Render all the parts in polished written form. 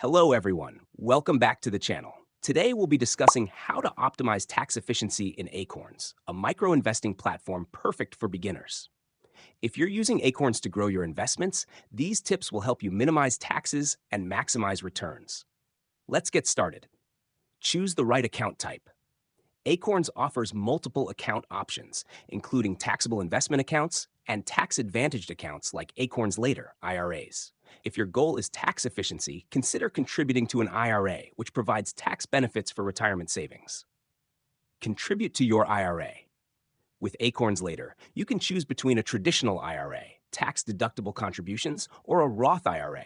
Hello, everyone. Welcome back to the channel. Today, we'll be discussing how to optimize tax efficiency in Acorns, a micro-investing platform perfect for beginners. If you're using Acorns to grow your investments, these tips will help you minimize taxes and maximize returns. Let's get started. Choose the right account type. Acorns offers multiple account options, including taxable investment accounts and tax-advantaged accounts like Acorns Later, IRAs. If your goal is tax efficiency, consider contributing to an IRA, which provides tax benefits for retirement savings. Contribute to your IRA. With Acorns Later, you can choose between a traditional IRA, tax-deductible contributions, or a Roth IRA,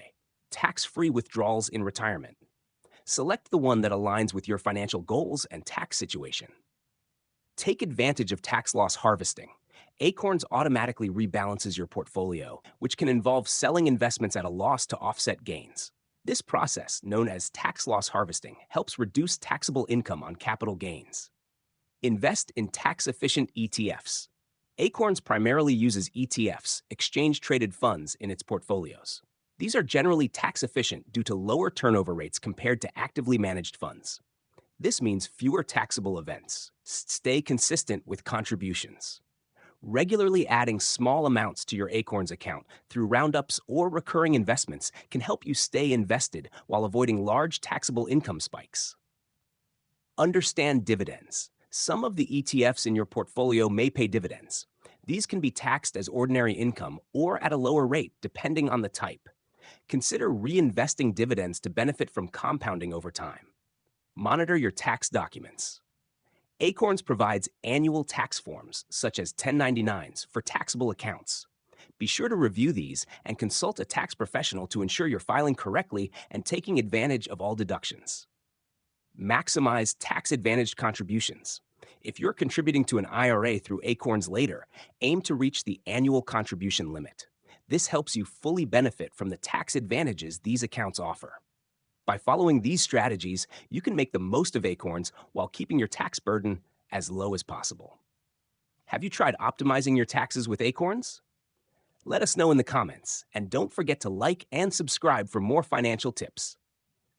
tax-free withdrawals in retirement. Select the one that aligns with your financial goals and tax situation. Take advantage of tax loss harvesting. Acorns automatically rebalances your portfolio, which can involve selling investments at a loss to offset gains. This process, known as tax loss harvesting, helps reduce taxable income on capital gains. Invest in tax-efficient ETFs. Acorns primarily uses ETFs, exchange-traded funds, in its portfolios. These are generally tax-efficient due to lower turnover rates compared to actively managed funds. This means fewer taxable events. Stay consistent with contributions. Regularly adding small amounts to your Acorns account through roundups or recurring investments can help you stay invested while avoiding large taxable income spikes. Understand dividends. Some of the ETFs in your portfolio may pay dividends. These can be taxed as ordinary income or at a lower rate, depending on the type. Consider reinvesting dividends to benefit from compounding over time. Monitor your tax documents. Acorns provides annual tax forms, such as 1099s, for taxable accounts. Be sure to review these and consult a tax professional to ensure you're filing correctly and taking advantage of all deductions. Maximize tax-advantaged contributions. If you're contributing to an IRA through Acorns Later, aim to reach the annual contribution limit. This helps you fully benefit from the tax advantages these accounts offer. By following these strategies, you can make the most of Acorns while keeping your tax burden as low as possible. Have you tried optimizing your taxes with Acorns? Let us know in the comments, and don't forget to like and subscribe for more financial tips.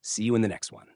See you in the next one.